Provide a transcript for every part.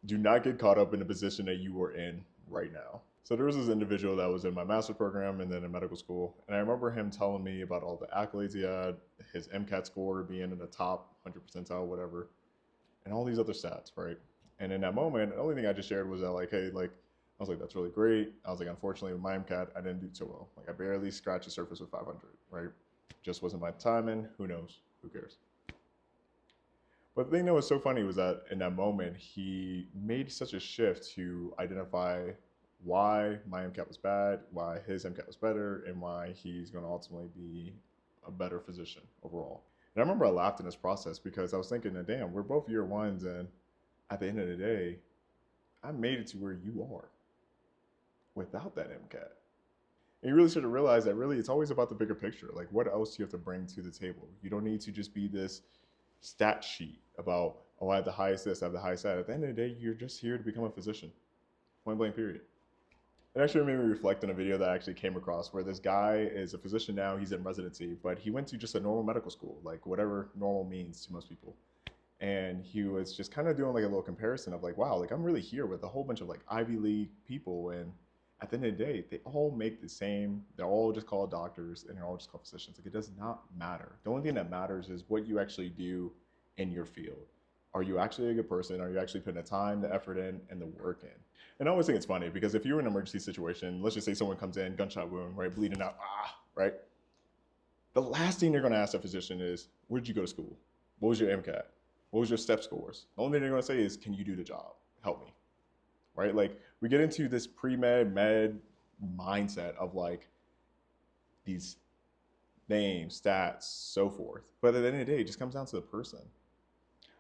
Do not get caught up in the position that you are in right now. So there was this individual that was in my master's program and then in medical school. And I remember him telling me about all the accolades he had, his MCAT score being in the top 100 percentile, whatever, and all these other stats, right? And in that moment, the only thing I just shared was that, like, hey, like, I was like, that's really great. I was like, unfortunately, with my MCAT, I didn't do so well. Like, I barely scratched the surface with 500, right? Just wasn't my timing. Who knows? Who cares? But the thing that was so funny was that in that moment, he made such a shift to identify why my MCAT was bad, why his MCAT was better, and why he's going to ultimately be a better physician overall. And I remember I laughed in this process because I was thinking, that, damn, we're both year ones, and at the end of the day, I made it to where you are without that MCAT. And you really should have realized that really it's always about the bigger picture. Like, what else do you have to bring to the table? You don't need to just be this stat sheet about, oh, I have the highest this, I have the highest that. At the end of the day, you're just here to become a physician. Point blank, period. It actually made me reflect on a video that I actually came across where this guy is a physician now, he's in residency, but he went to just a normal medical school, like whatever normal means to most people. And he was just kind of doing like a little comparison of like, wow, like I'm really here with a whole bunch of like Ivy League people, and at the end of the day, they all make the same. They're all just called doctors, and they're all just called physicians. Like, it does not matter. The only thing that matters is what you actually do in your field. Are you actually a good person? Are you actually putting the time, the effort in, and the work in? And I always think it's funny because if you're in an emergency situation, let's just say someone comes in, gunshot wound, right, bleeding out, right? The last thing they're going to ask a physician is, where did you go to school? What was your MCAT? What was your step scores? The only thing they're going to say is, can you do the job? Help me, right? Like, we get into this pre-med, med mindset of like these names, stats, so forth. But at the end of the day, it just comes down to the person.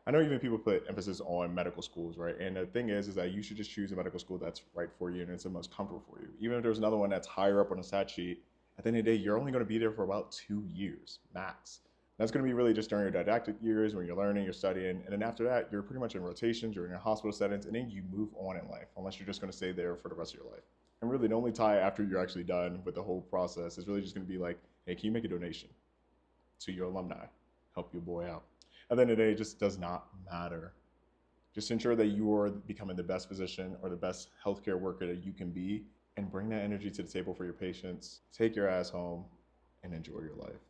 I know even people put emphasis on medical schools, right? And the thing is that you should just choose a medical school that's right for you and it's the most comfortable for you. Even if there's another one that's higher up on the stat sheet, at the end of the day, you're only going to be there for about 2 years max. That's going to be really just during your didactic years when you're learning, you're studying, and then after that, you're pretty much in rotations, you're in your hospital settings, and then you move on in life, unless you're just going to stay there for the rest of your life. And really, the only tie after you're actually done with the whole process is really just going to be like, hey, can you make a donation to your alumni? Help your boy out. At the end of the day, it just does not matter. Just ensure that you are becoming the best physician or the best healthcare worker that you can be, and bring that energy to the table for your patients. Take your ass home and enjoy your life.